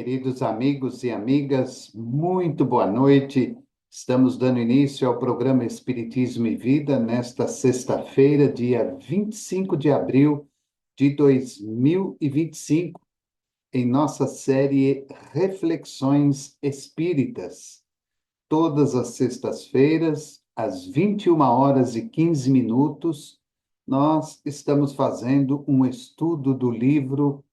Queridos amigos e amigas, muito boa noite. Estamos dando início ao programa Espiritismo e Vida nesta sexta-feira, dia 25 de abril de 2025, em nossa série Reflexões Espíritas. Todas as sextas-feiras, às 21h15, nós estamos fazendo um estudo do livro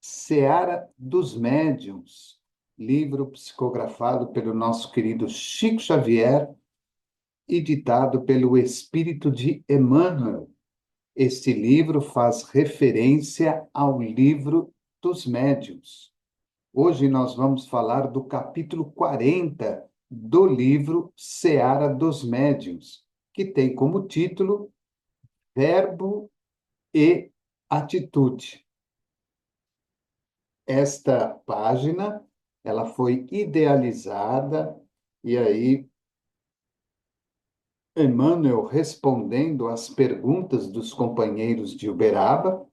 Seara dos Médiuns, livro psicografado pelo nosso querido Chico Xavier e ditado pelo Espírito de Emmanuel. Este livro faz referência ao livro dos médiuns. Hoje nós vamos falar do capítulo 40 do livro Seara dos Médiuns, que tem como título Verbo e Atitude. Esta página, ela foi idealizada, e aí Emmanuel respondendo às perguntas dos companheiros de Uberaba.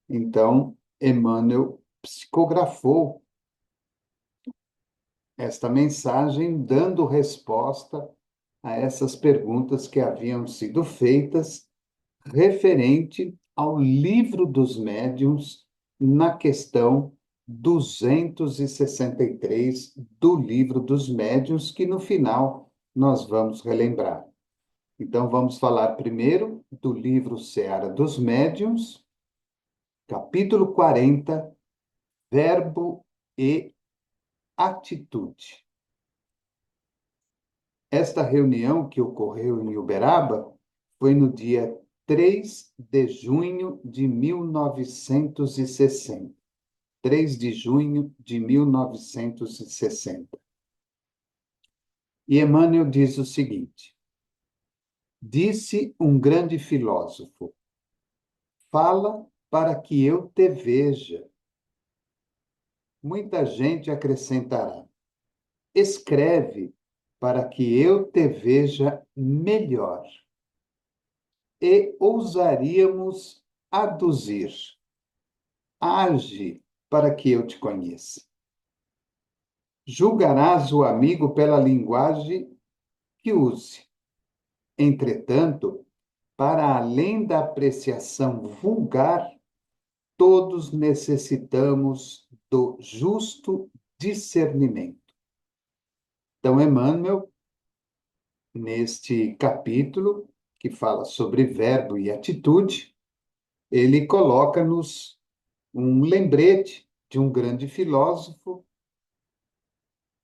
Então, Emmanuel psicografou esta mensagem, dando resposta a essas perguntas que haviam sido feitas referente ao livro dos médiuns, na questão 263 do livro dos médiuns, que no final nós vamos relembrar. Então, vamos falar primeiro do livro Seara dos Médiuns, capítulo 40, Verbo e Atitude. Esta reunião que ocorreu em Uberaba foi no dia 3 de junho de 1960. 3 de junho de 1960. E Emmanuel diz o seguinte: disse um grande filósofo, fala para que eu te veja. Muita gente acrescentará, escreve para que eu te veja melhor. E ousaríamos aduzir, age para que eu te conheça. Julgarás o amigo pela linguagem que use. Entretanto, para além da apreciação vulgar, todos necessitamos do justo discernimento. Então, Emmanuel, neste capítulo, que fala sobre verbo e atitude, ele coloca-nos um lembrete de um grande filósofo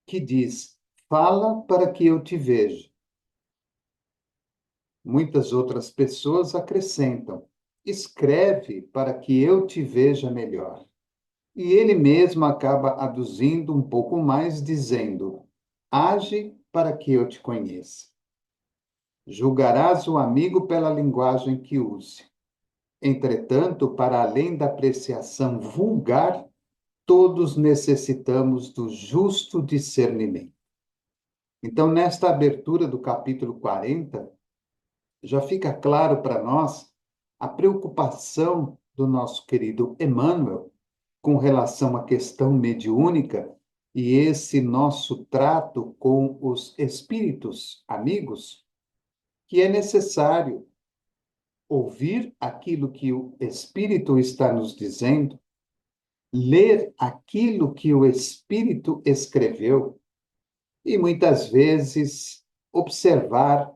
que diz, fala para que eu te veja. Muitas outras pessoas acrescentam, escreve para que eu te veja melhor. E ele mesmo acaba aduzindo um pouco mais, dizendo, age para que eu te conheça. Julgarás o amigo pela linguagem que use. Entretanto, para além da apreciação vulgar, todos necessitamos do justo discernimento. Então, nesta abertura do capítulo 40, já fica claro para nós a preocupação do nosso querido Emmanuel com relação à questão mediúnica e esse nosso trato com os espíritos amigos, que é necessário ouvir aquilo que o espírito está nos dizendo, ler aquilo que o espírito escreveu e muitas vezes observar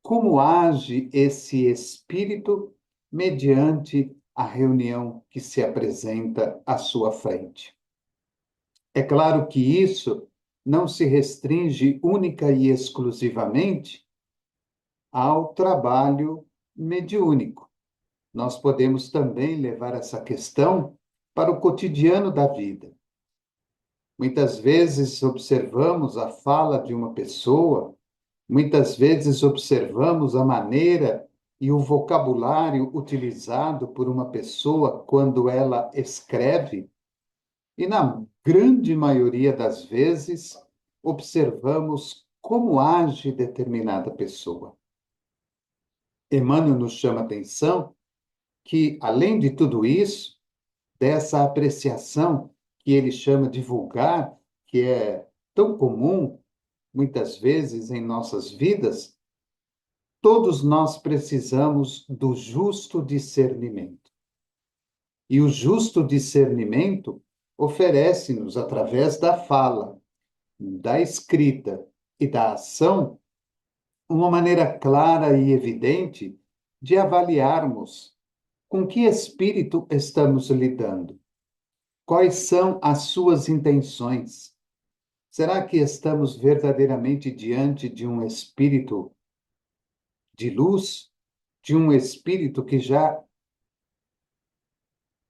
como age esse espírito mediante a reunião que se apresenta à sua frente. É claro que isso não se restringe única e exclusivamente ao trabalho mediúnico. Nós podemos também levar essa questão para o cotidiano da vida. Muitas vezes observamos a fala de uma pessoa, muitas vezes observamos a maneira e o vocabulário utilizado por uma pessoa quando ela escreve, e na grande maioria das vezes observamos como age determinada pessoa. Emmanuel nos chama a atenção que, além de tudo isso, dessa apreciação que ele chama de vulgar, que é tão comum, muitas vezes, em nossas vidas, todos nós precisamos do justo discernimento. E o justo discernimento oferece-nos, através da fala, da escrita e da ação, uma maneira clara e evidente de avaliarmos com que espírito estamos lidando, quais são as suas intenções. Será que estamos verdadeiramente diante de um espírito de luz, de um espírito que já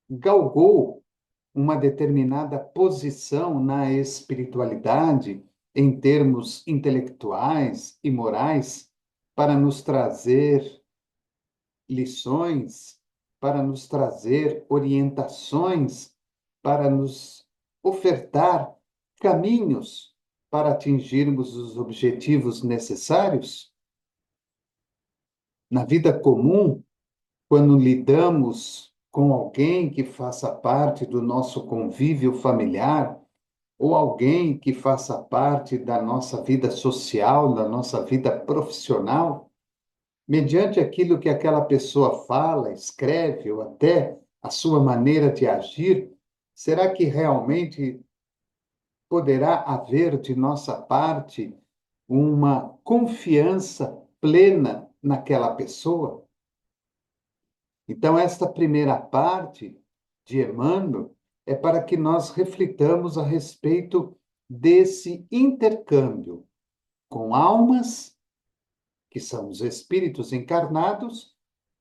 galgou uma determinada posição na espiritualidade, em termos intelectuais e morais, para nos trazer lições, para nos trazer orientações, para nos ofertar caminhos para atingirmos os objetivos necessários? Na vida comum, quando lidamos com alguém que faça parte do nosso convívio familiar, ou alguém que faça parte da nossa vida social, da nossa vida profissional, mediante aquilo que aquela pessoa fala, escreve, ou até a sua maneira de agir, será que realmente poderá haver de nossa parte uma confiança plena naquela pessoa? Então, esta primeira parte de Emmanuel é para que nós reflitamos a respeito desse intercâmbio com almas, que são os espíritos encarnados,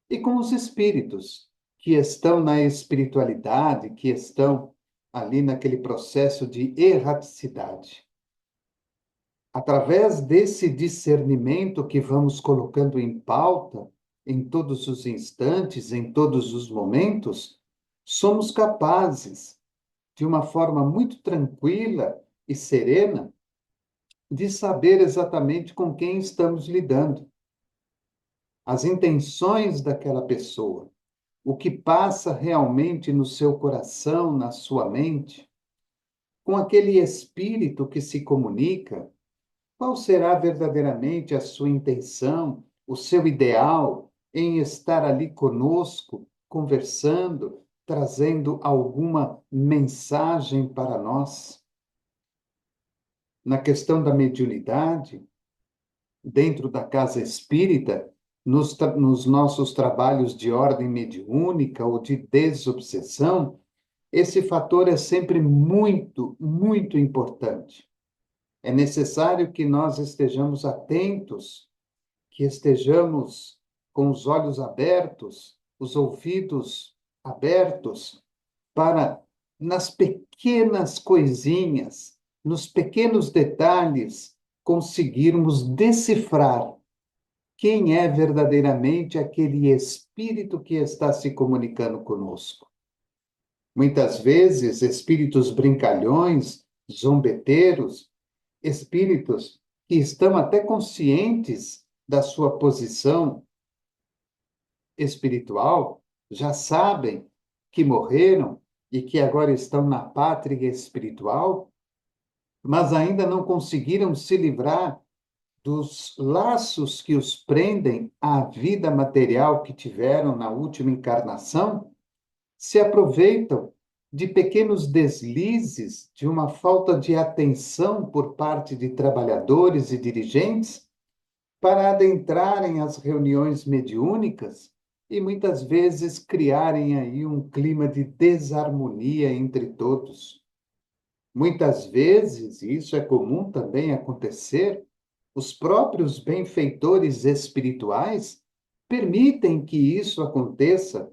e com os espíritos que estão na espiritualidade, que estão ali naquele processo de erraticidade. Através desse discernimento que vamos colocando em pauta, em todos os instantes, em todos os momentos, somos capazes, de uma forma muito tranquila e serena, de saber exatamente com quem estamos lidando, as intenções daquela pessoa, o que passa realmente no seu coração, na sua mente, com aquele espírito que se comunica. Qual será verdadeiramente a sua intenção, o seu ideal em estar ali conosco, conversando, trazendo alguma mensagem para nós? Na questão da mediunidade, dentro da casa espírita, nos nossos trabalhos de ordem mediúnica ou de desobsessão, esse fator é sempre muito, muito importante. É necessário que nós estejamos atentos, que estejamos com os olhos abertos, os ouvidos abertos, para, nas pequenas coisinhas, nos pequenos detalhes, conseguirmos decifrar quem é verdadeiramente aquele espírito que está se comunicando conosco. Muitas vezes, espíritos brincalhões, zombeteiros, espíritos que estão até conscientes da sua posição espiritual, já sabem que morreram e que agora estão na pátria espiritual, mas ainda não conseguiram se livrar dos laços que os prendem à vida material que tiveram na última encarnação, se aproveitam de pequenos deslizes, de uma falta de atenção por parte de trabalhadores e dirigentes, para adentrarem as reuniões mediúnicas e muitas vezes criarem aí um clima de desarmonia entre todos. Muitas vezes, e isso é comum também acontecer, os próprios benfeitores espirituais permitem que isso aconteça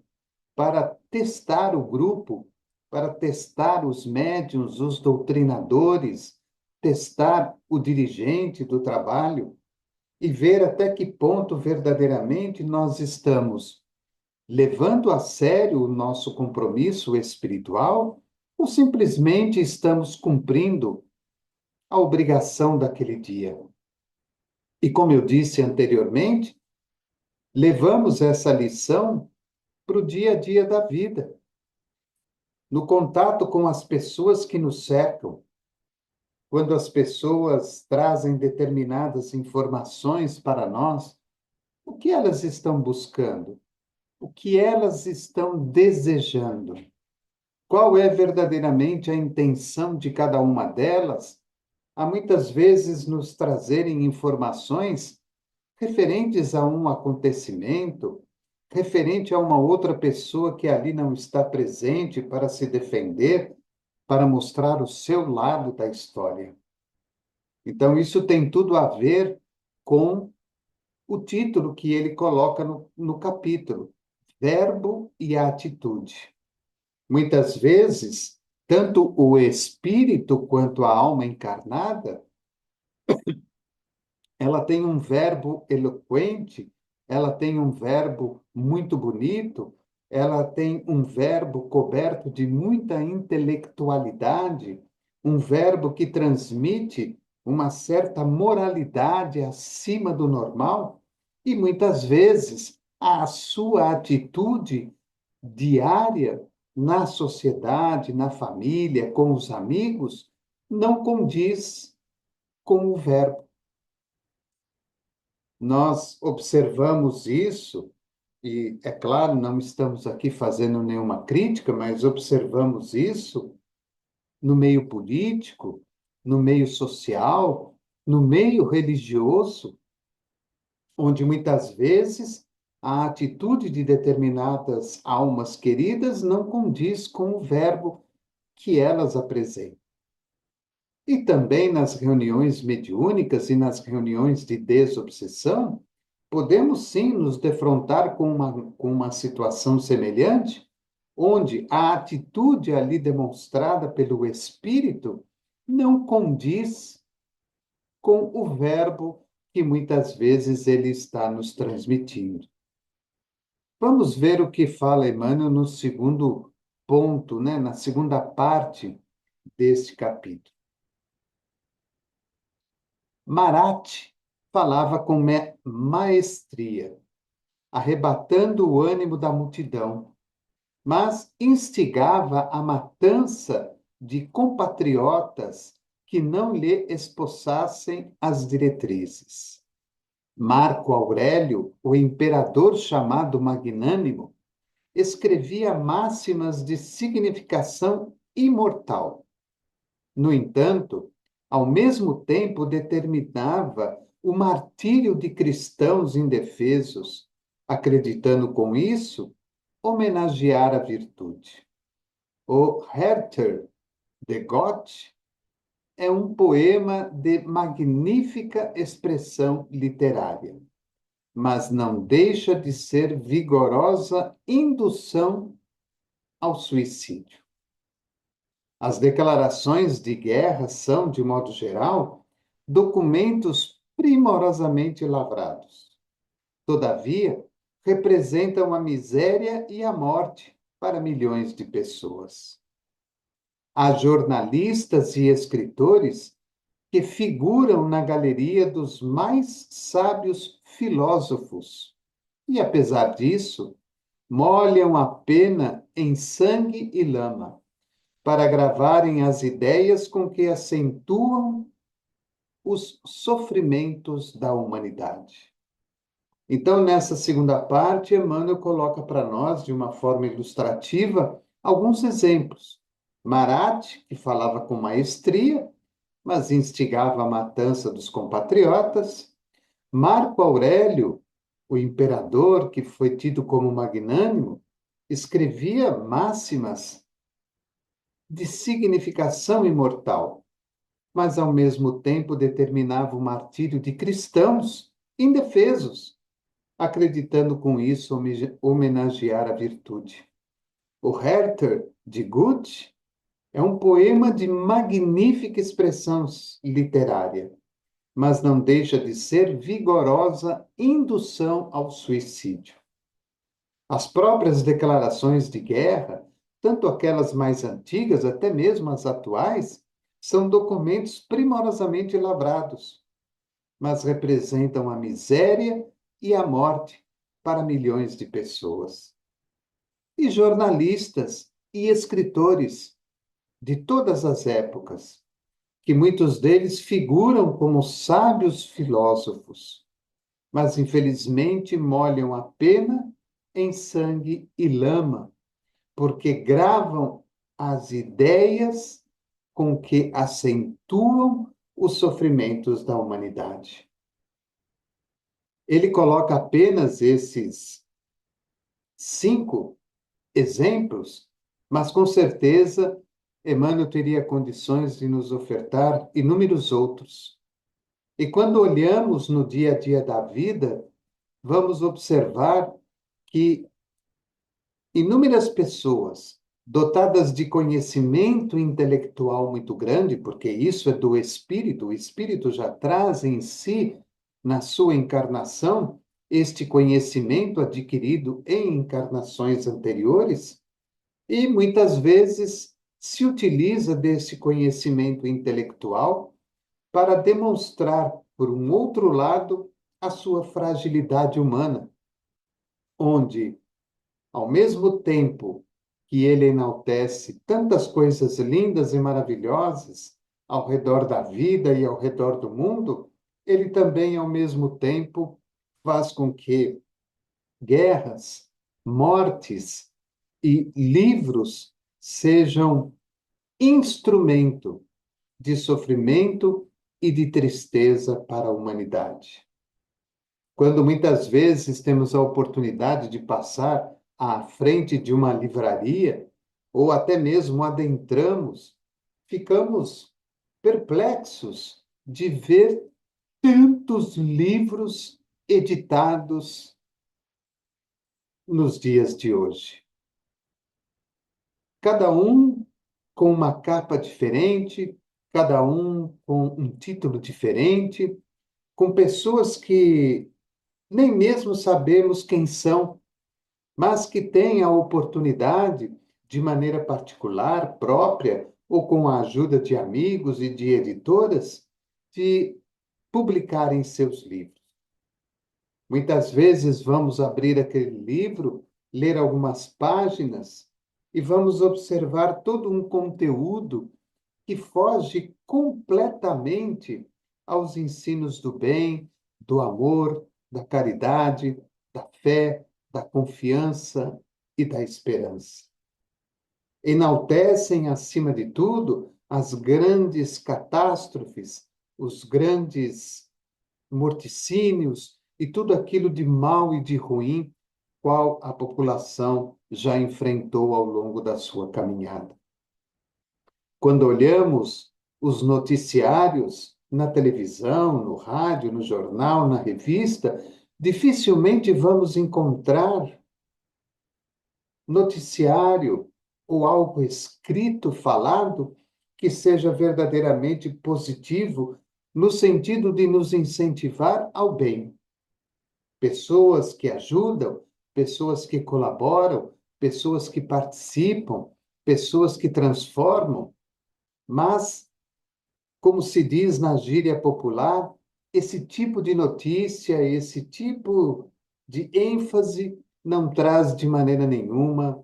para testar o grupo, para testar os médiuns, os doutrinadores, testar o dirigente do trabalho e ver até que ponto verdadeiramente nós estamos levando a sério o nosso compromisso espiritual ou simplesmente estamos cumprindo a obrigação daquele dia. E como eu disse anteriormente, levamos essa lição para o dia a dia da vida. no contato com as pessoas que nos cercam, quando as pessoas trazem determinadas informações para nós, o que elas estão buscando? O que elas estão desejando? Qual é verdadeiramente a intenção de cada uma delas? Há muitas vezes nos trazerem informações referentes a um acontecimento, referente a uma outra pessoa que ali não está presente para se defender, para mostrar o seu lado da história. Então, isso tem tudo a ver com o título que ele coloca no capítulo: Verbo e Atitude. Muitas vezes, tanto o espírito quanto a alma encarnada, ela tem um verbo eloquente, ela tem um verbo muito bonito, ela tem um verbo coberto de muita intelectualidade, um verbo que transmite uma certa moralidade acima do normal, e muitas vezes a sua atitude diária na sociedade, na família, com os amigos, não condiz com o verbo. Nós observamos isso, e, é claro, não estamos aqui fazendo nenhuma crítica, mas observamos isso no meio político, no meio social, no meio religioso, onde muitas vezes a atitude de determinadas almas queridas não condiz com o verbo que elas apresentam. E também nas reuniões mediúnicas e nas reuniões de desobsessão, podemos sim nos defrontar com uma situação semelhante, onde a atitude ali demonstrada pelo Espírito não condiz com o verbo que muitas vezes ele está nos transmitindo. Vamos ver o que fala Emmanuel no segundo ponto, né, na segunda parte deste capítulo. Marat falava com maestria, arrebatando o ânimo da multidão, mas instigava a matança de compatriotas que não lhe espossassem as diretrizes. Marco Aurélio, o imperador chamado Magnânimo, escrevia máximas de significação imortal. No entanto, ao mesmo tempo determinava o martírio de cristãos indefesos, acreditando com isso homenagear a virtude. O Herter de Goethe é um poema de magnífica expressão literária, mas não deixa de ser vigorosa indução ao suicídio. As declarações de guerra são, de modo geral, documentos primorosamente lavrados. Todavia, representam a miséria e a morte para milhões de pessoas. Há jornalistas e escritores que figuram na galeria dos mais sábios filósofos e, apesar disso, molham a pena em sangue e lama para gravarem as ideias com que acentuam os sofrimentos da humanidade. Então, nessa segunda parte, Emmanuel coloca para nós, de uma forma ilustrativa, alguns exemplos. Marat, que falava com maestria, mas instigava a matança dos compatriotas. Marco Aurélio, o imperador, que foi tido como magnânimo, escrevia máximas de significação imortal, mas ao mesmo tempo determinava o martírio de cristãos indefesos, acreditando com isso homenagear a virtude. O Herter de Goethe é um poema de magnífica expressão literária, mas não deixa de ser vigorosa indução ao suicídio. As próprias declarações de guerra, tanto aquelas mais antigas, até mesmo as atuais, são documentos primorosamente lavrados, mas representam a miséria e a morte para milhões de pessoas. E jornalistas e escritores de todas as épocas, que muitos deles figuram como sábios filósofos, mas infelizmente molham a pena em sangue e lama, porque gravam as ideias com que acentuam os sofrimentos da humanidade. Ele coloca apenas esses 5 exemplos, mas com certeza Emmanuel teria condições de nos ofertar inúmeros outros. E quando olhamos no dia a dia da vida, vamos observar que inúmeras pessoas dotadas de conhecimento intelectual muito grande, porque isso é do espírito, o espírito já traz em si, na sua encarnação, este conhecimento adquirido em encarnações anteriores, e muitas vezes se utiliza desse conhecimento intelectual para demonstrar, por um outro lado, a sua fragilidade humana, onde ao mesmo tempo que ele enaltece tantas coisas lindas e maravilhosas ao redor da vida e ao redor do mundo, ele também, ao mesmo tempo, faz com que guerras, mortes e livros sejam instrumento de sofrimento e de tristeza para a humanidade. Quando muitas vezes temos a oportunidade de passar à frente de uma livraria, ou até mesmo adentramos, ficamos perplexos de ver tantos livros editados nos dias de hoje. Cada um com uma capa diferente, cada um com um título diferente, com pessoas que nem mesmo sabemos quem são, mas que têm a oportunidade, de maneira particular, própria, ou com a ajuda de amigos e de editoras, de publicarem seus livros. Muitas vezes vamos abrir aquele livro, ler algumas páginas e vamos observar todo um conteúdo que foge completamente aos ensinos do bem, do amor, da caridade, da fé, da confiança e da esperança. Enaltecem, acima de tudo, as grandes catástrofes, os grandes morticínios e tudo aquilo de mal e de ruim, qual a população já enfrentou ao longo da sua caminhada. Quando olhamos os noticiários na televisão, no rádio, no jornal, na revista, dificilmente vamos encontrar noticiário ou algo escrito, falado, que seja verdadeiramente positivo, no sentido de nos incentivar ao bem. Pessoas que ajudam, pessoas que colaboram, pessoas que participam, pessoas que transformam, mas, como se diz na gíria popular, esse tipo de notícia, esse tipo de ênfase não traz de maneira nenhuma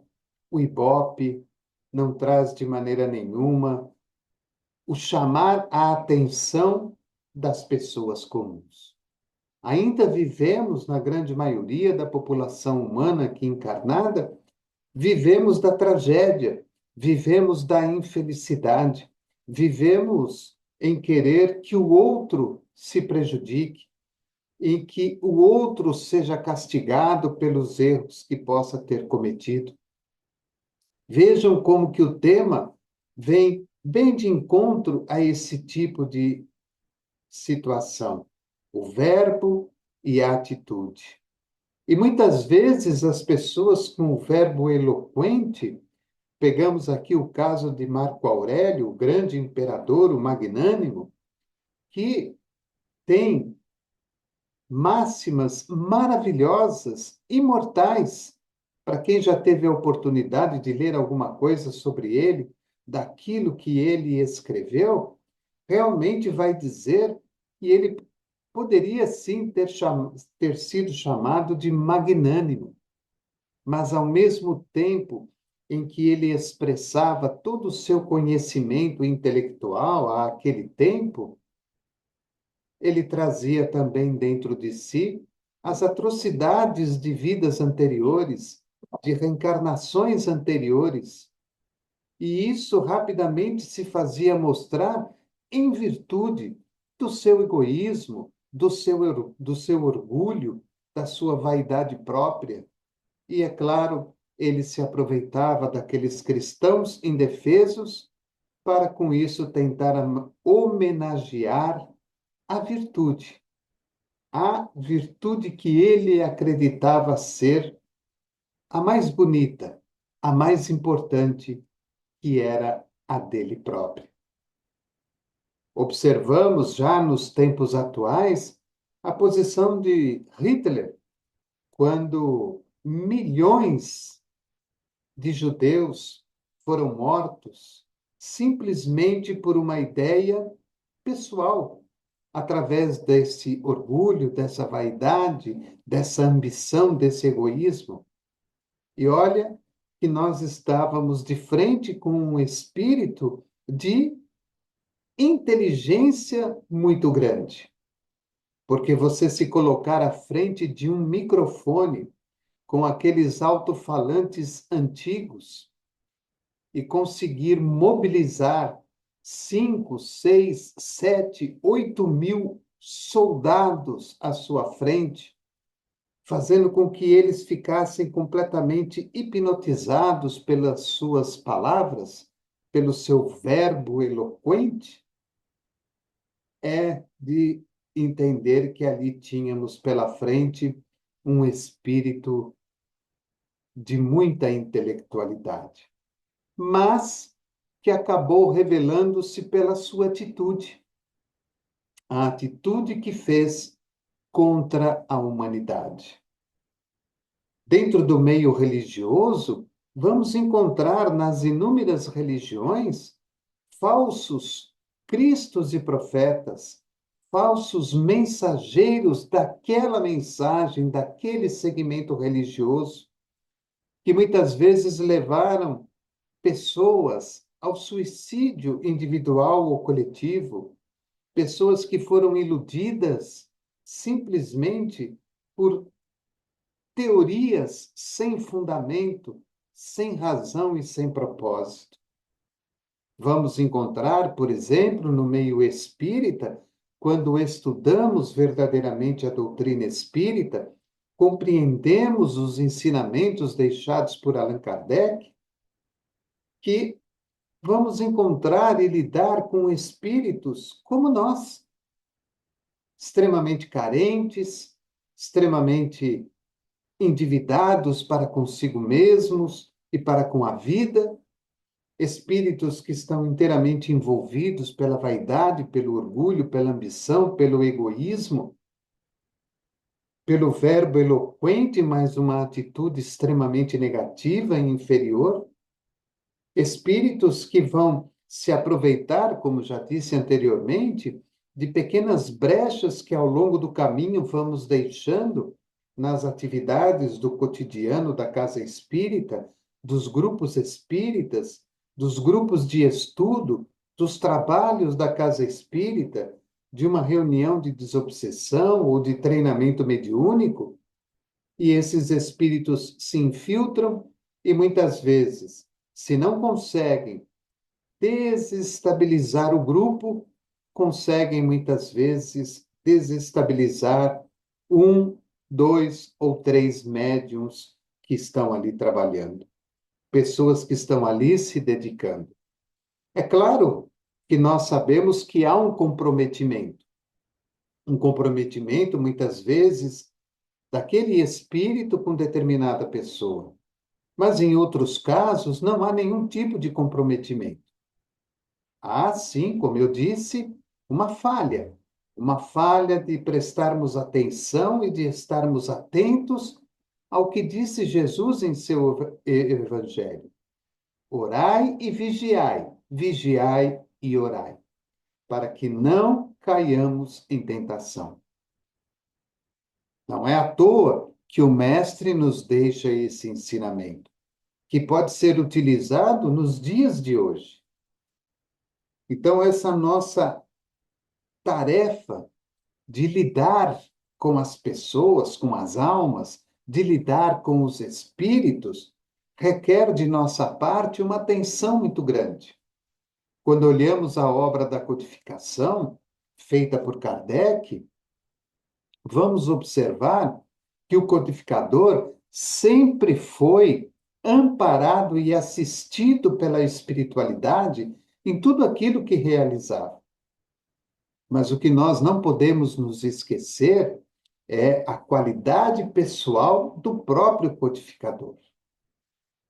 o ibope, não traz de maneira nenhuma o chamar a atenção das pessoas comuns. Ainda vivemos, na grande maioria da população humana aqui encarnada, vivemos da tragédia, vivemos da infelicidade, vivemos em querer que o outro se prejudique, em que o outro seja castigado pelos erros que possa ter cometido. Vejam como que o tema vem bem de encontro a esse tipo de situação, o verbo e a atitude. E muitas vezes as pessoas com o verbo eloquente, pegamos aqui o caso de Marco Aurélio, o grande imperador, o magnânimo, que tem máximas maravilhosas, imortais. Para quem já teve a oportunidade de ler alguma coisa sobre ele, daquilo que ele escreveu, realmente vai dizer que ele poderia sim ter sido chamado de magnânimo, mas ao mesmo tempo em que ele expressava todo o seu conhecimento intelectual àquele tempo, ele trazia também dentro de si as atrocidades de vidas anteriores, de reencarnações anteriores. E isso rapidamente se fazia mostrar em virtude do seu egoísmo, do seu orgulho, da sua vaidade própria. E, é claro, ele se aproveitava daqueles cristãos indefesos para, com isso, tentar homenagear a virtude que ele acreditava ser a mais bonita, a mais importante, que era a dele próprio. Observamos já nos tempos atuais a posição de Hitler, quando milhões de judeus foram mortos simplesmente por uma ideia pessoal, através desse orgulho, dessa vaidade, dessa ambição, desse egoísmo. E olha que nós estávamos de frente com um espírito de inteligência muito grande. Porque você se colocar à frente de um microfone com aqueles alto-falantes antigos e conseguir mobilizar 5, 6, 7, 8 mil soldados à sua frente, fazendo com que eles ficassem completamente hipnotizados pelas suas palavras, pelo seu verbo eloquente, é de entender que ali tínhamos pela frente um espírito de muita intelectualidade, mas que acabou revelando-se pela sua atitude, a atitude que fez contra a humanidade. Dentro do meio religioso, vamos encontrar nas inúmeras religiões falsos cristos e profetas, falsos mensageiros daquela mensagem, daquele segmento religioso, que muitas vezes levaram pessoas ao suicídio individual ou coletivo, pessoas que foram iludidas simplesmente por teorias sem fundamento, sem razão e sem propósito. Vamos encontrar, por exemplo, no meio espírita, quando estudamos verdadeiramente a doutrina espírita, compreendemos os ensinamentos deixados por Allan Kardec, que vamos encontrar e lidar com espíritos como nós, extremamente carentes, extremamente endividados para consigo mesmos e para com a vida, espíritos que estão inteiramente envolvidos pela vaidade, pelo orgulho, pela ambição, pelo egoísmo, pelo verbo eloquente, mas uma atitude extremamente negativa e inferior, espíritos que vão se aproveitar, como já disse anteriormente, de pequenas brechas que ao longo do caminho vamos deixando nas atividades do cotidiano da casa espírita, dos grupos espíritas, dos grupos de estudo, dos trabalhos da casa espírita, de uma reunião de desobsessão ou de treinamento mediúnico, e esses espíritos se infiltram e muitas vezes, se não conseguem desestabilizar o grupo, conseguem muitas vezes desestabilizar um, dois ou três médiums que estão ali trabalhando, pessoas que estão ali se dedicando. É claro que nós sabemos que há um comprometimento muitas vezes daquele espírito com determinada pessoa, mas em outros casos não há nenhum tipo de comprometimento. Há, sim, como eu disse, uma falha de prestarmos atenção e de estarmos atentos ao que disse Jesus em seu evangelho. Orai e vigiai, vigiai e orai, para que não caiamos em tentação. Não é à toa que o mestre nos deixa esse ensinamento, que pode ser utilizado nos dias de hoje. Então, essa nossa tarefa de lidar com as pessoas, com as almas, de lidar com os espíritos, requer de nossa parte uma atenção muito grande. Quando olhamos a obra da codificação, feita por Kardec, vamos observar que o codificador sempre foi amparado e assistido pela espiritualidade em tudo aquilo que realizava. Mas o que nós não podemos nos esquecer é a qualidade pessoal do próprio codificador.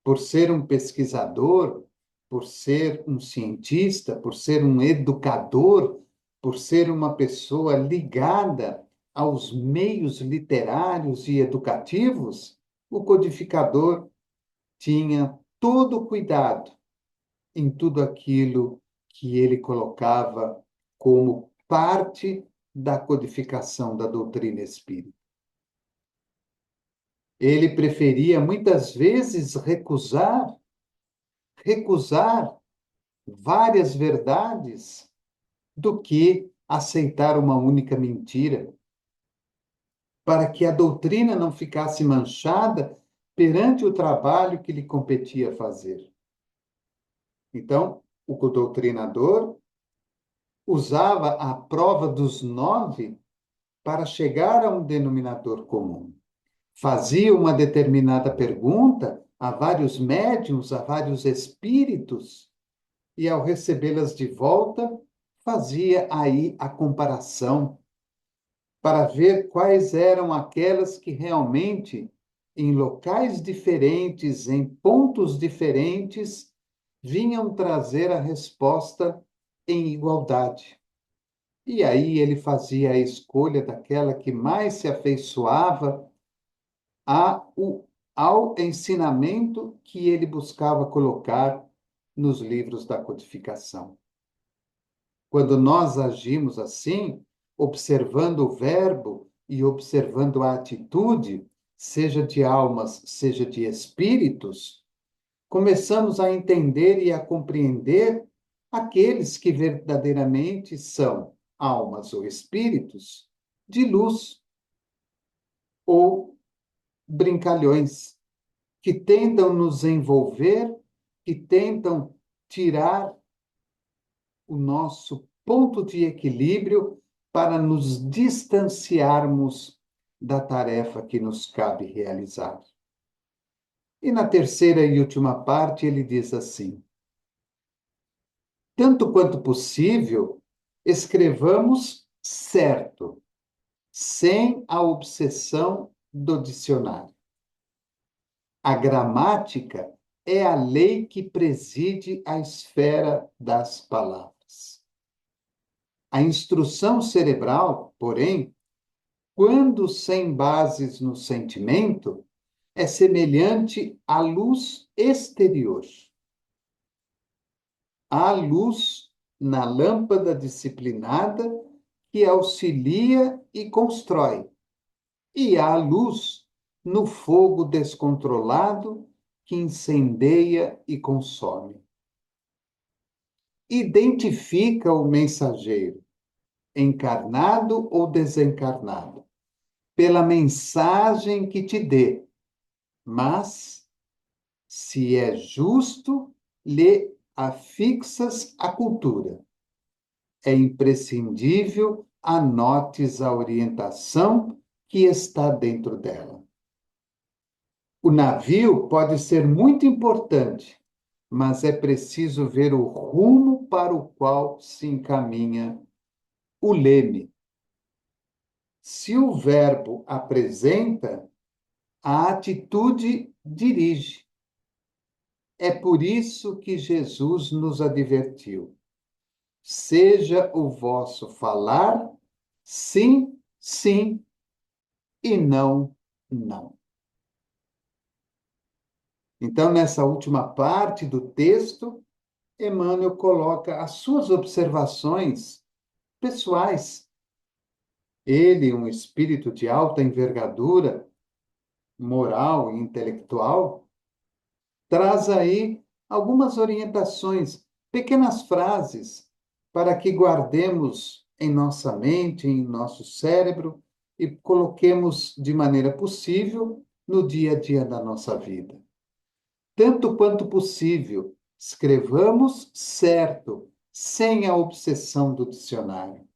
Por ser um pesquisador, por ser um cientista, por ser um educador, por ser uma pessoa ligada aos meios literários e educativos, o codificador tinha todo o cuidado em tudo aquilo que ele colocava como parte da codificação da doutrina espírita. Ele preferia muitas vezes recusar várias verdades do que aceitar uma única mentira, para que a doutrina não ficasse manchada perante o trabalho que lhe competia fazer. Então, o doutrinador usava a prova dos 9 para chegar a um denominador comum. Fazia uma determinada pergunta a vários médiuns, a vários espíritos, e ao recebê-las de volta, fazia aí a comparação para ver quais eram aquelas que realmente, em locais diferentes, em pontos diferentes, vinham trazer a resposta em igualdade. E aí ele fazia a escolha daquela que mais se afeiçoava ao ensinamento que ele buscava colocar nos livros da codificação. Quando nós agimos assim, observando o verbo e observando a atitude, seja de almas, seja de espíritos, começamos a entender e a compreender aqueles que verdadeiramente são almas ou espíritos de luz ou brincalhões, que tentam nos envolver, que tentam tirar o nosso ponto de equilíbrio para nos distanciarmos da tarefa que nos cabe realizar. E na terceira e última parte, ele diz assim: tanto quanto possível, escrevamos certo, sem a obsessão do dicionário. A gramática é a lei que preside a esfera das palavras. A instrução cerebral, porém, quando sem bases no sentimento, é semelhante à luz exterior. Há luz na lâmpada disciplinada que auxilia e constrói, e há luz no fogo descontrolado que incendeia e consome. Identifica o mensageiro, encarnado ou desencarnado, pela mensagem que te dê, mas, se é justo, lhe afixas a cultura. É imprescindível anotes a orientação que está dentro dela. O navio pode ser muito importante, mas é preciso ver o rumo para o qual se encaminha o leme. Se o verbo apresenta, a atitude dirige. É por isso que Jesus nos advertiu: seja o vosso falar sim, sim e não, não. Então, nessa última parte do texto, Emmanuel coloca as suas observações pessoais. Ele, um espírito de alta envergadura moral e intelectual, traz aí algumas orientações, pequenas frases, para que guardemos em nossa mente, em nosso cérebro e coloquemos de maneira possível no dia a dia da nossa vida. Tanto quanto possível, escrevamos certo, sem a obsessão do dicionário.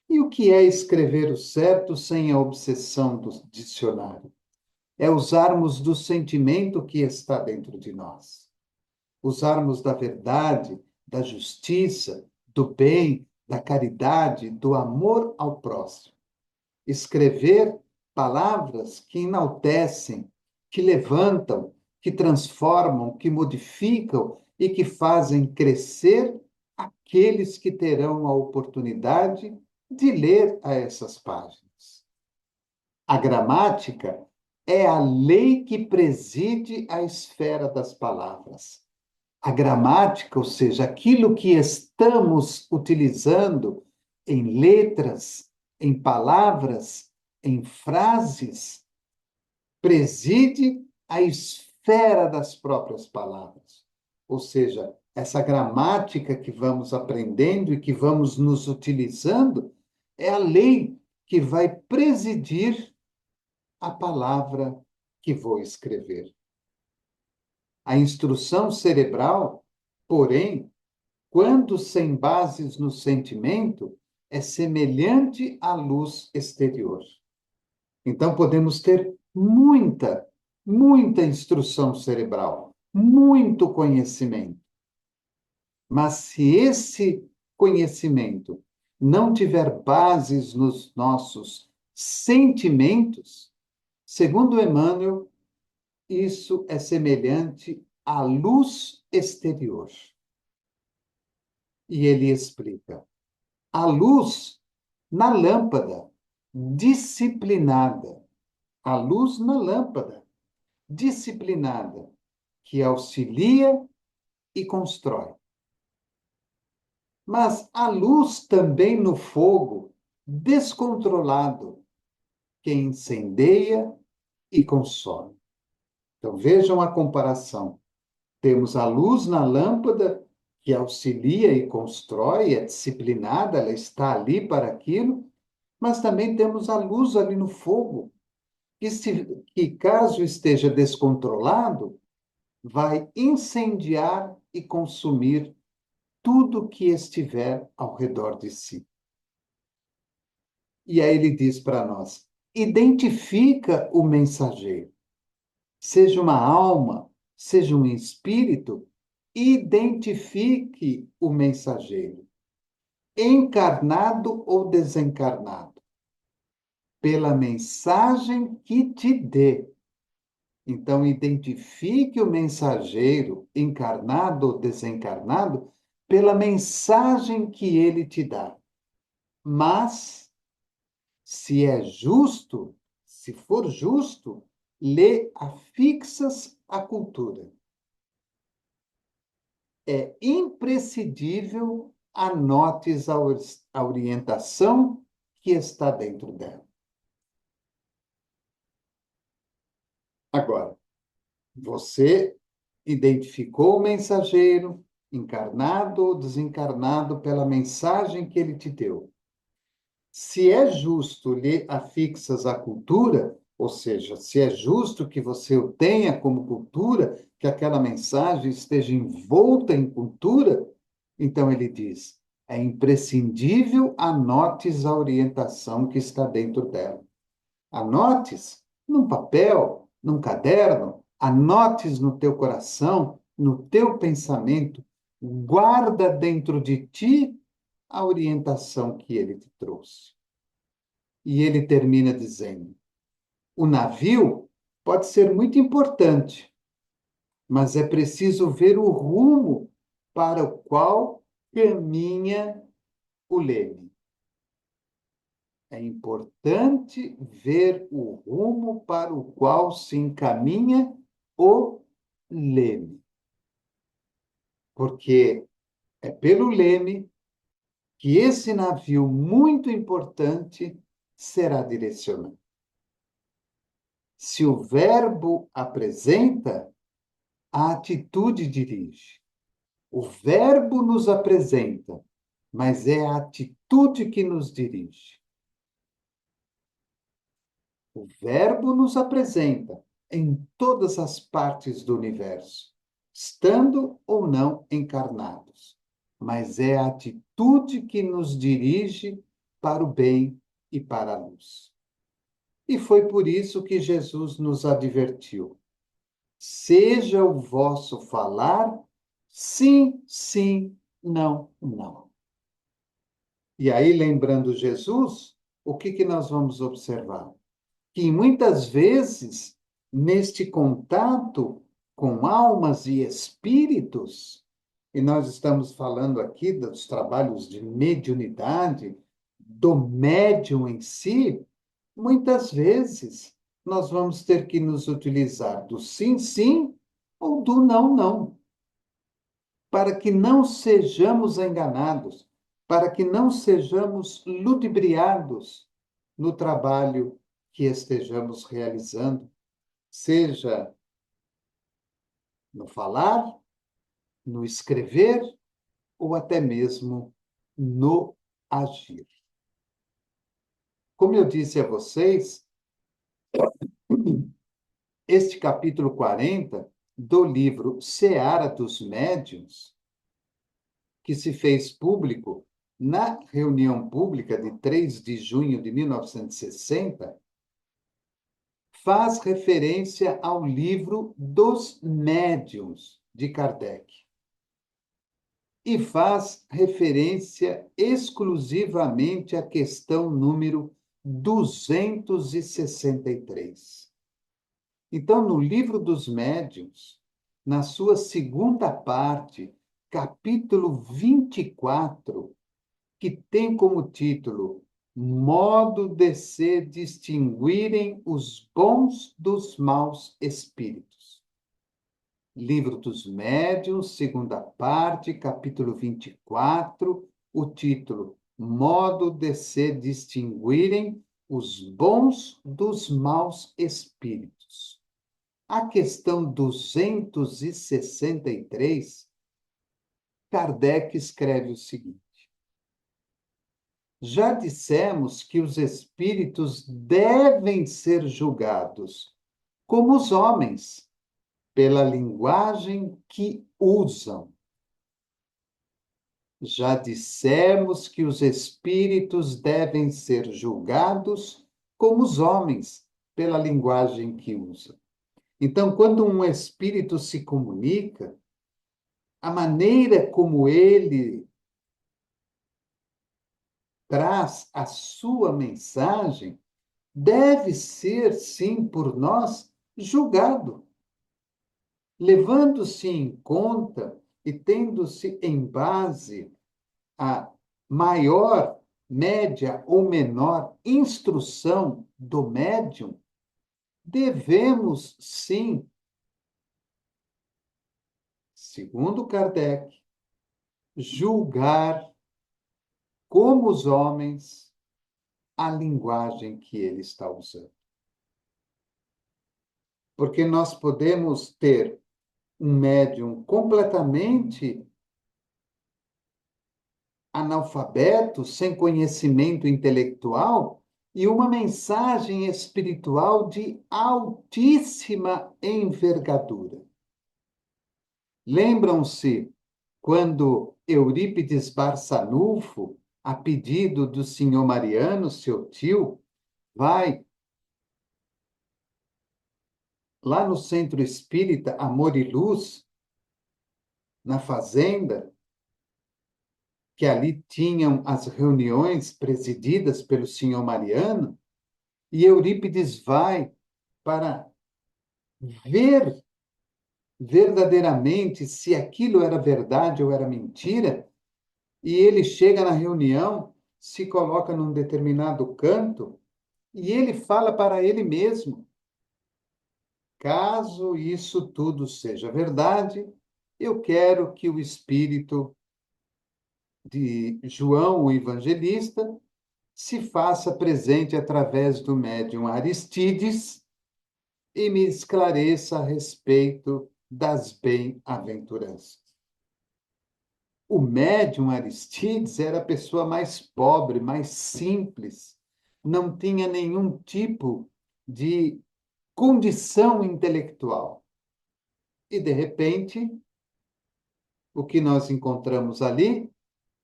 E o que é escrever o certo sem a obsessão do dicionário? É usarmos do sentimento que está dentro de nós. Usarmos da verdade, da justiça, do bem, da caridade, do amor ao próximo. Escrever palavras que enaltecem, que levantam, que transformam, que modificam e que fazem crescer aqueles que terão a oportunidade de ler a essas páginas. A gramática é a lei que preside a esfera das palavras. A gramática, ou seja, aquilo que estamos utilizando em letras, em palavras, em frases, preside a esfera das próprias palavras. Ou seja, essa gramática que vamos aprendendo e que vamos nos utilizando é a lei que vai presidir a palavra que vou escrever. A instrução cerebral, porém, quando sem bases no sentimento, é semelhante à luz exterior. Então, podemos ter muita instrução cerebral, muito conhecimento. Mas se esse conhecimento não tiver bases nos nossos sentimentos, segundo Emmanuel, isso é semelhante à luz exterior. E ele explica: a luz na lâmpada, disciplinada, a luz na lâmpada, disciplinada, que auxilia e constrói. Mas a luz também no fogo, descontrolado, que incendeia e consome. Então vejam a comparação. Temos a luz na lâmpada, que auxilia e constrói, é disciplinada, ela está ali para aquilo, mas também temos a luz ali no fogo, que caso esteja descontrolado, vai incendiar e consumir tudo que estiver ao redor de si. E aí ele diz para nós: identifica o mensageiro, seja uma alma, seja um espírito, identifique o mensageiro, encarnado ou desencarnado, pela mensagem que te dê. Então, identifique o mensageiro, encarnado ou desencarnado, pela mensagem que ele te dá. Mas, se é justo, se for justo, lê afixas à cultura. É imprescindível anotes a orientação que está dentro dela. Agora, você identificou o mensageiro, encarnado ou desencarnado, pela mensagem que ele te deu. Se é justo lhe afixas a cultura, ou seja, se é justo que você o tenha como cultura, que aquela mensagem esteja envolta em cultura, então ele diz: é imprescindível anotes a orientação que está dentro dela. Anotes num papel, num caderno, anotes no teu coração, no teu pensamento, guarda dentro de ti a orientação que ele te trouxe. E ele termina dizendo: o navio pode ser muito importante, mas é preciso ver o rumo para o qual caminha o leme. É importante ver o rumo para o qual se encaminha o leme, porque é pelo leme que esse navio muito importante será direcionado. Se o verbo apresenta, A atitude dirige. O verbo nos apresenta, mas é a atitude que nos dirige. O verbo nos apresenta em todas as partes do universo, estando ou não encarnados, mas é a atitude que nos dirige para o bem e para a luz. E foi por isso que Jesus nos advertiu: seja o vosso falar sim, sim, não, não. E aí, lembrando Jesus, o que nós vamos observar? Que muitas vezes, neste contato com almas e espíritos, e nós estamos falando aqui dos trabalhos de mediunidade, do médium em si, muitas vezes nós vamos ter que nos utilizar do sim, sim ou do não, não, para que não sejamos enganados, para que não sejamos ludibriados no trabalho que estejamos realizando, seja no falar, no escrever ou até mesmo no agir. Como eu disse a vocês, este capítulo 40 do livro Seara dos Médiuns, que se fez público na reunião pública de 3 de junho de 1960, faz referência ao livro dos Médiuns de Kardec e faz referência exclusivamente à questão número 263. Então, no livro dos Médiuns, na sua segunda parte, capítulo 24, que tem como título Modo de se distinguirem os bons dos maus espíritos. Livro dos Médiuns, segunda parte, capítulo 24, o título Modo de se distinguirem os bons dos maus espíritos. A questão 263, Kardec escreve o seguinte: já dissemos que os espíritos devem ser julgados como os homens, pela linguagem que usam. Já dissemos que os espíritos devem ser julgados como os homens, pela linguagem que usam. Então, quando um espírito se comunica, a maneira como ele traz a sua mensagem deve ser, sim, por nós julgado, levando-se em conta e tendo-se em base a maior, média ou menor instrução do médium, devemos, sim, segundo Kardec, julgar como os homens a linguagem que ele está usando. Porque nós podemos ter um médium completamente analfabeto, sem conhecimento intelectual, e uma mensagem espiritual de altíssima envergadura. Lembram-se quando Eurípides Barçanufo, a pedido do senhor Mariano, seu tio, vai lá no Centro Espírita Amor e Luz, na fazenda, que ali tinham as reuniões presididas pelo senhor Mariano, e Eurípides vai para ver verdadeiramente se aquilo era verdade ou era mentira, e ele chega na reunião, se coloca num determinado canto, e ele fala para ele mesmo: caso isso tudo seja verdade, eu quero que o espírito de João, o evangelista, se faça presente através do médium Aristides e me esclareça a respeito das bem-aventuranças. O médium Aristides era a pessoa mais pobre, mais simples, não tinha nenhum tipo de condição intelectual. E, de repente, o que nós encontramos ali?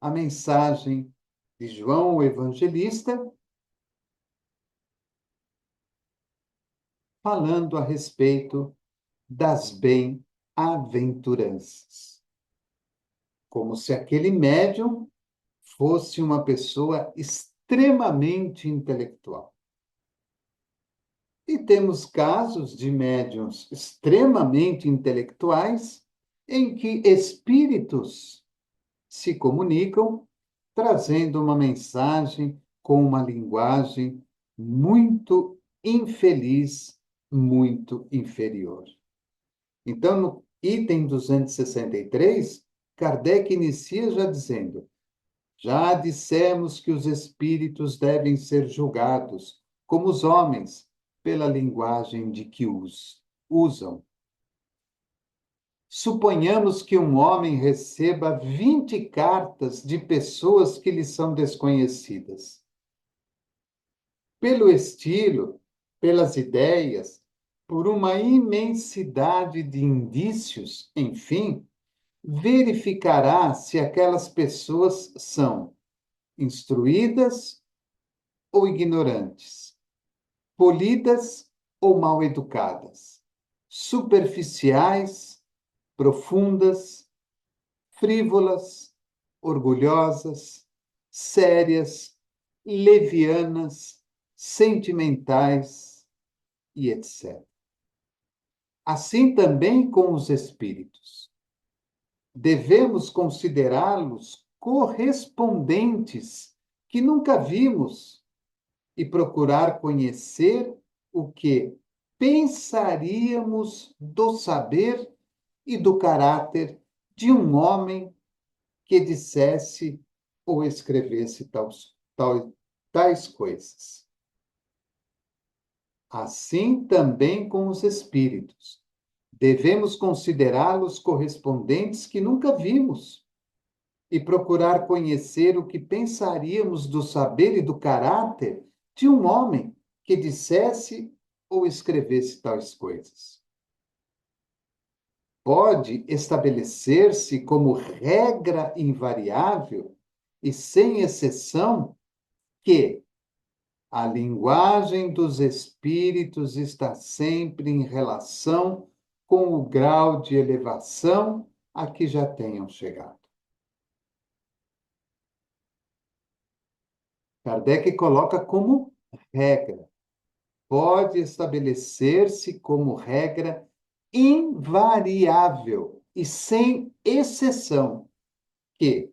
A mensagem de João, o evangelista, falando a respeito das bem-aventuranças. Como se aquele médium fosse uma pessoa extremamente intelectual. E temos casos de médiuns extremamente intelectuais em que espíritos se comunicam, trazendo uma mensagem com uma linguagem muito infeliz, muito inferior. Então, no item 263, Kardec inicia já dizendo: já dissemos que os espíritos devem ser julgados, como os homens, pela linguagem de que os usam. Suponhamos que um homem receba 20 cartas de pessoas que lhe são desconhecidas. Pelo estilo, pelas ideias, por uma imensidade de indícios, enfim, verificará se aquelas pessoas são instruídas ou ignorantes, polidas ou mal educadas, superficiais, profundas, frívolas, orgulhosas, sérias, levianas, sentimentais e etc. Assim também com os espíritos. Devemos considerá-los correspondentes que nunca vimos e procurar conhecer o que pensaríamos do saber e do caráter de um homem que dissesse ou escrevesse tais coisas. Assim também com os espíritos. Devemos considerá-los correspondentes que nunca vimos e procurar conhecer o que pensaríamos do saber e do caráter de um homem que dissesse ou escrevesse tais coisas. Pode estabelecer-se como regra invariável e sem exceção que a linguagem dos espíritos está sempre em relação com o grau de elevação a que já tenham chegado. Kardec coloca como regra. Pode estabelecer-se como regra invariável e sem exceção que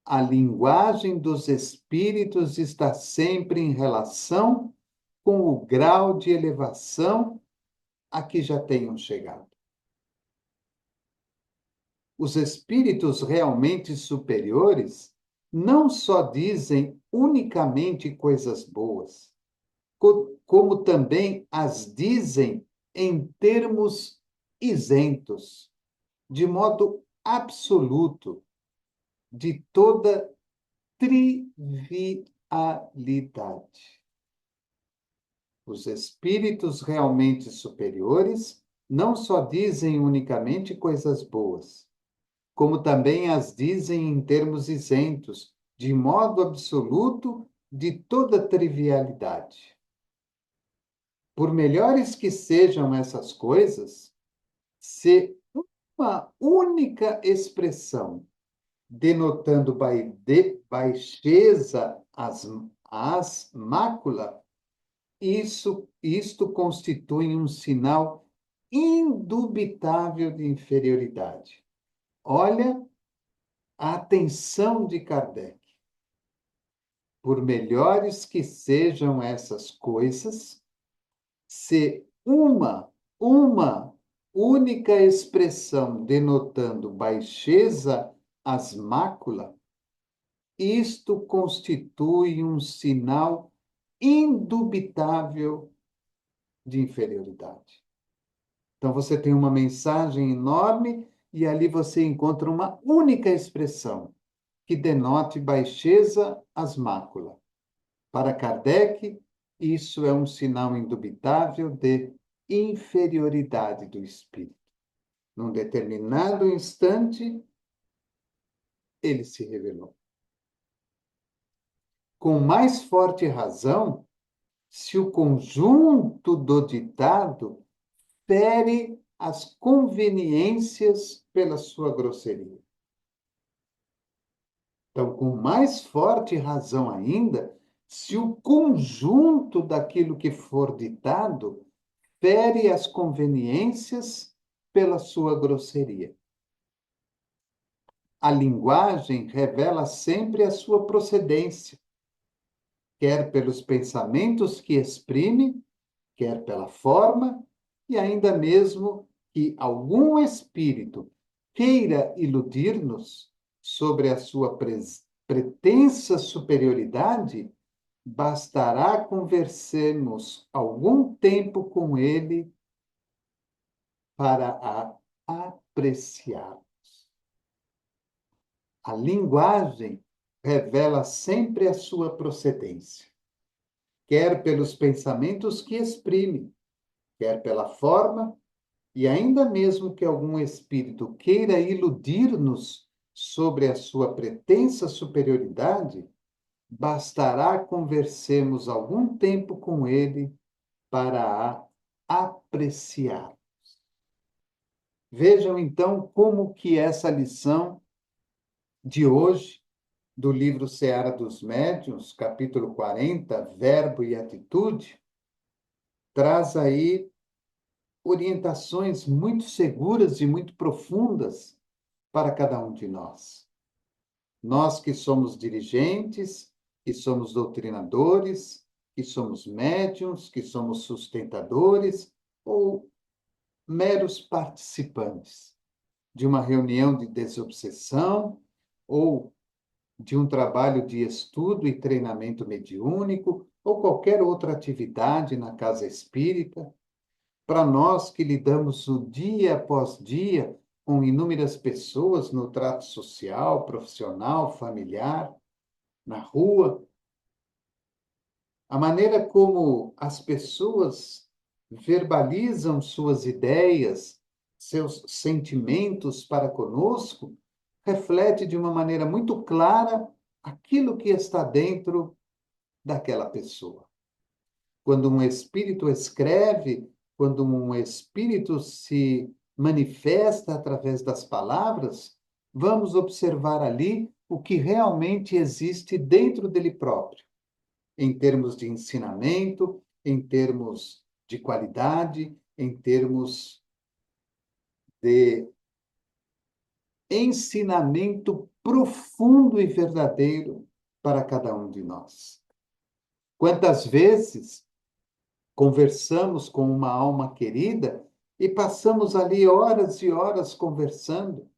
a linguagem dos espíritos está sempre em relação com o grau de elevação a que já tenham chegado. Os espíritos realmente superiores não só dizem unicamente coisas boas, como também as dizem em termos isentos, de modo absoluto, de toda trivialidade. Os espíritos realmente superiores não só dizem unicamente coisas boas, como também as dizem em termos isentos, de modo absoluto, de toda trivialidade. Por melhores que sejam essas coisas, se uma única expressão denotando baixeza às mácula, isto constitui um sinal indubitável de inferioridade. Olha a atenção de Kardec. Por melhores que sejam essas coisas, se uma única expressão denotando baixeza às mácula, isto constitui um sinal indubitável de inferioridade. Então, você tem uma mensagem enorme e ali você encontra uma única expressão que denote baixeza às máculas. Para Kardec, isso é um sinal indubitável de inferioridade do espírito. Num determinado instante, ele se revelou. Com mais forte razão, se o conjunto do ditado fere as conveniências pela sua grosseria. Então, com mais forte razão ainda, se o conjunto daquilo que for ditado fere as conveniências pela sua grosseria. A linguagem revela sempre a sua procedência, quer pelos pensamentos que exprime, quer pela forma, e ainda mesmo que algum espírito queira iludir-nos sobre a sua pretensa superioridade, bastará conversemos algum tempo com ele para a apreciar. A linguagem revela sempre a sua procedência, quer pelos pensamentos que exprime, quer pela forma, e ainda mesmo que algum espírito queira iludir-nos sobre a sua pretensa superioridade, bastará conversemos algum tempo com ele para a apreciar. Vejam então como que essa lição de hoje do livro Seara dos Médiuns, capítulo 40, Verbo e Atitude, traz aí orientações muito seguras e muito profundas para cada um de nós. Nós que somos dirigentes, que somos doutrinadores, que somos médiuns, que somos sustentadores ou meros participantes de uma reunião de desobsessão ou de um trabalho de estudo e treinamento mediúnico ou qualquer outra atividade na casa espírita, para nós que lidamos o dia após dia com inúmeras pessoas no trato social, profissional, familiar, na rua, a maneira como as pessoas verbalizam suas ideias, seus sentimentos para conosco, reflete de uma maneira muito clara aquilo que está dentro daquela pessoa. Quando um espírito escreve, quando um espírito se manifesta através das palavras, vamos observar ali o que realmente existe dentro dele próprio, em termos de ensinamento, em termos de qualidade, em termos de ensinamento profundo e verdadeiro para cada um de nós. Quantas vezes conversamos com uma alma querida e passamos ali horas e horas conversando,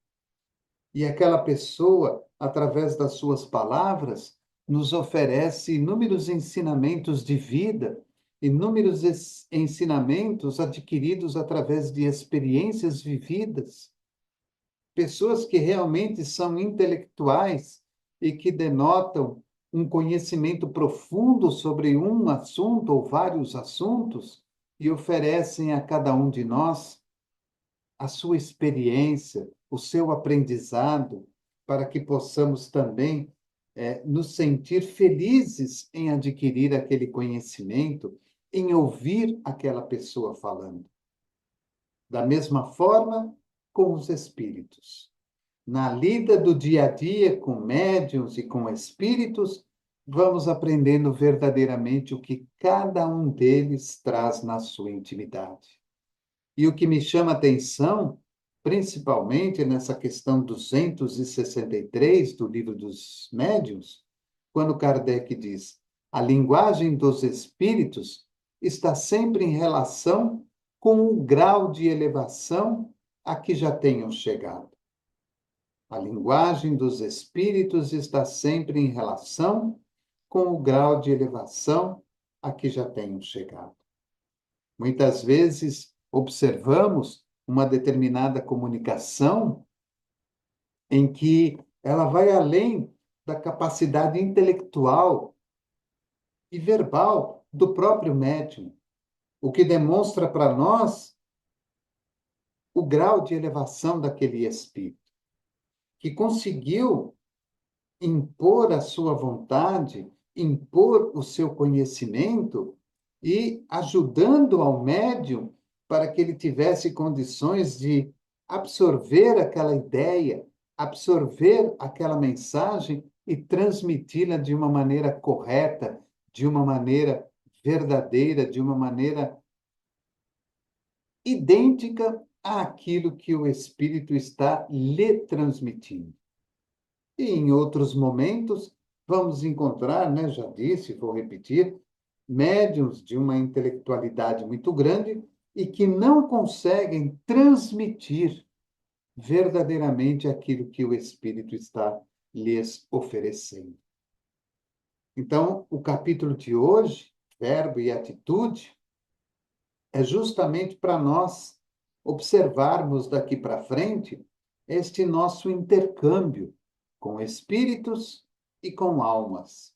e aquela pessoa, através das suas palavras, nos oferece inúmeros ensinamentos de vida, inúmeros ensinamentos adquiridos através de experiências vividas, pessoas que realmente são intelectuais e que denotam um conhecimento profundo sobre um assunto ou vários assuntos e oferecem a cada um de nós a sua experiência, o seu aprendizado, para que possamos também nos sentir felizes em adquirir aquele conhecimento, em ouvir aquela pessoa falando. Da mesma forma, com os espíritos. Na lida do dia a dia com médiuns e com espíritos, vamos aprendendo verdadeiramente o que cada um deles traz na sua intimidade. E o que me chama a atenção, principalmente nessa questão 263 do Livro dos Médiuns, quando Kardec diz: a linguagem dos espíritos está sempre em relação com o grau de elevação a que já tenham chegado. A linguagem dos espíritos está sempre em relação com o grau de elevação a que já tenham chegado. Muitas vezes observamos uma determinada comunicação em que ela vai além da capacidade intelectual e verbal do próprio médium, o que demonstra para nós o grau de elevação daquele espírito, que conseguiu impor a sua vontade, impor o seu conhecimento e ajudando ao médium para que ele tivesse condições de absorver aquela ideia, absorver aquela mensagem e transmiti-la de uma maneira correta, de uma maneira verdadeira, de uma maneira idêntica àquilo que o espírito está lhe transmitindo. E em outros momentos, vamos encontrar, né, já disse, vou repetir, médiuns de uma intelectualidade muito grande e que não conseguem transmitir verdadeiramente aquilo que o Espírito está lhes oferecendo. Então, o capítulo de hoje, Verbo e Atitude, é justamente para nós observarmos daqui para frente este nosso intercâmbio com espíritos e com almas.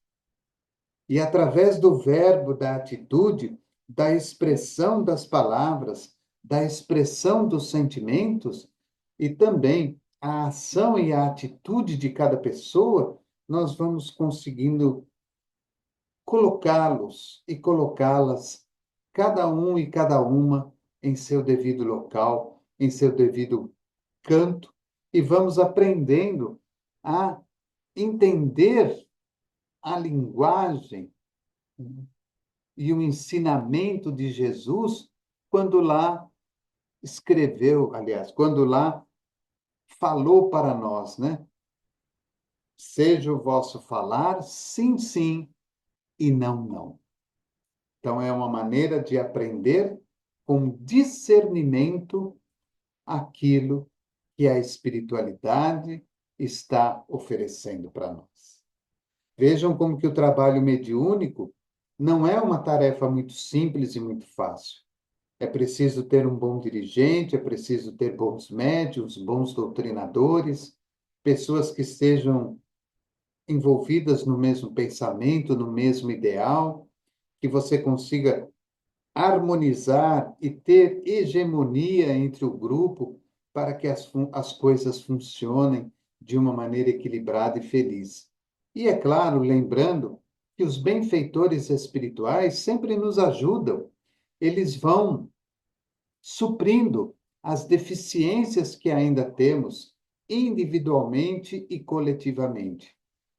E através do verbo, da atitude, da expressão das palavras, da expressão dos sentimentos e também a ação e a atitude de cada pessoa, nós vamos conseguindo colocá-los e colocá-las, cada um e cada uma, em seu devido local, em seu devido canto, e vamos aprendendo a entender a linguagem e o ensinamento de Jesus quando lá escreveu, aliás, quando lá falou para nós, né? Seja o vosso falar sim, sim e não, não. Então, é uma maneira de aprender com discernimento aquilo que a espiritualidade está oferecendo para nós. Vejam como que o trabalho mediúnico não é uma tarefa muito simples e muito fácil. É preciso ter um bom dirigente, é preciso ter bons médiuns, bons doutrinadores, pessoas que estejam envolvidas no mesmo pensamento, no mesmo ideal, que você consiga harmonizar e ter hegemonia entre o grupo para que as coisas funcionem de uma maneira equilibrada e feliz. E, é claro, lembrando que os benfeitores espirituais sempre nos ajudam, eles vão suprindo as deficiências que ainda temos individualmente e coletivamente,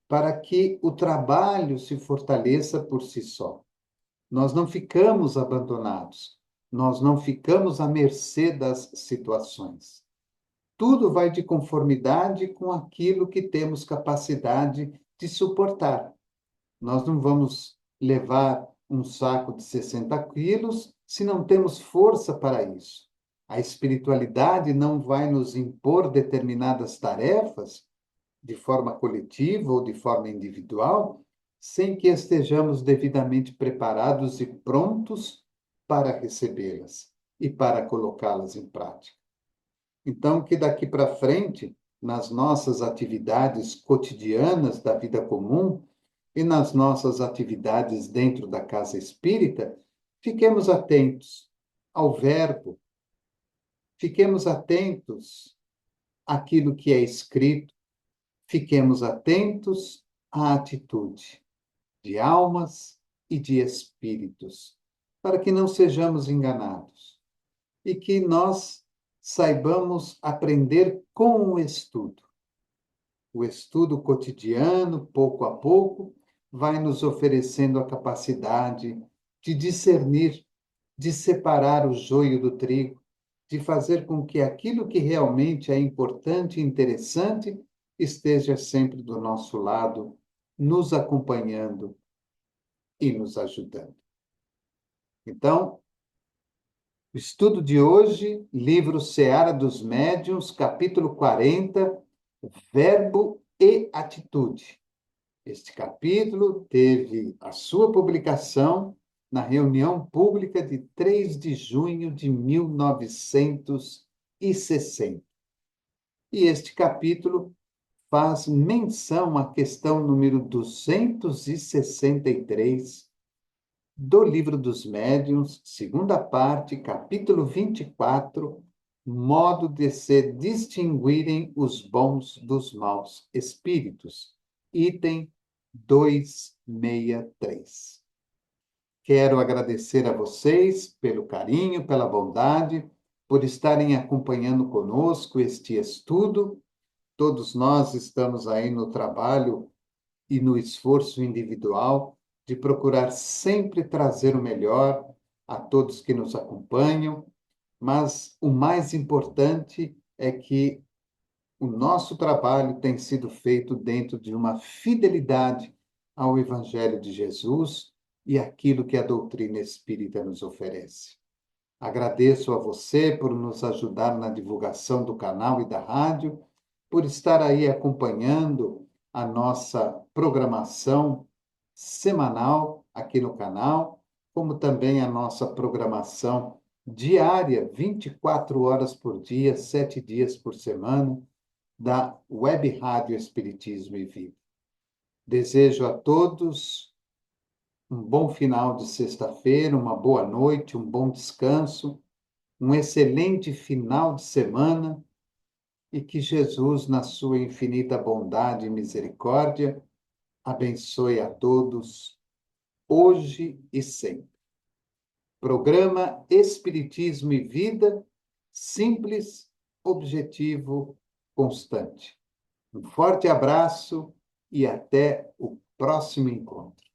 para que o trabalho se fortaleça por si só. Nós não ficamos abandonados, nós não ficamos à mercê das situações. Tudo vai de conformidade com aquilo que temos capacidade de suportar. Nós não vamos levar um saco de 60 quilos se não temos força para isso. A espiritualidade não vai nos impor determinadas tarefas de forma coletiva ou de forma individual, sem que estejamos devidamente preparados e prontos para recebê-las e para colocá-las em prática. Então, que daqui para frente, nas nossas atividades cotidianas da vida comum e nas nossas atividades dentro da casa espírita, fiquemos atentos ao verbo, fiquemos atentos àquilo que é escrito, fiquemos atentos à atitude de almas e de espíritos, para que não sejamos enganados e que nós saibamos aprender com o estudo. O estudo cotidiano, pouco a pouco, vai nos oferecendo a capacidade de discernir, de separar o joio do trigo, de fazer com que aquilo que realmente é importante e interessante esteja sempre do nosso lado, nos acompanhando e nos ajudando. Então, o estudo de hoje, livro Seara dos Médiuns, capítulo 40, Verbo e Atitude. Este capítulo teve a sua publicação na reunião pública de 3 de junho de 1960. E este capítulo faz menção à questão número 263 do Livro dos Médiuns, segunda parte, capítulo 24, modo de se distinguirem os bons dos maus espíritos, item 263. Quero agradecer a vocês pelo carinho, pela bondade, por estarem acompanhando conosco este estudo. Todos nós estamos aí no trabalho e no esforço individual de procurar sempre trazer o melhor a todos que nos acompanham, mas o mais importante é que o nosso trabalho tem sido feito dentro de uma fidelidade ao Evangelho de Jesus e aquilo que a doutrina espírita nos oferece. Agradeço a você por nos ajudar na divulgação do canal e da rádio, por estar aí acompanhando a nossa programação semanal aqui no canal, como também a nossa programação diária, 24 horas por dia, 7 dias por semana, da Web Rádio Espiritismo e Vida. Desejo a todos um bom final de sexta-feira, uma boa noite, um bom descanso, um excelente final de semana e que Jesus, na sua infinita bondade e misericórdia, abençoe a todos, hoje e sempre. Programa Espiritismo e Vida, simples, objetivo, constante. Um forte abraço e até o próximo encontro.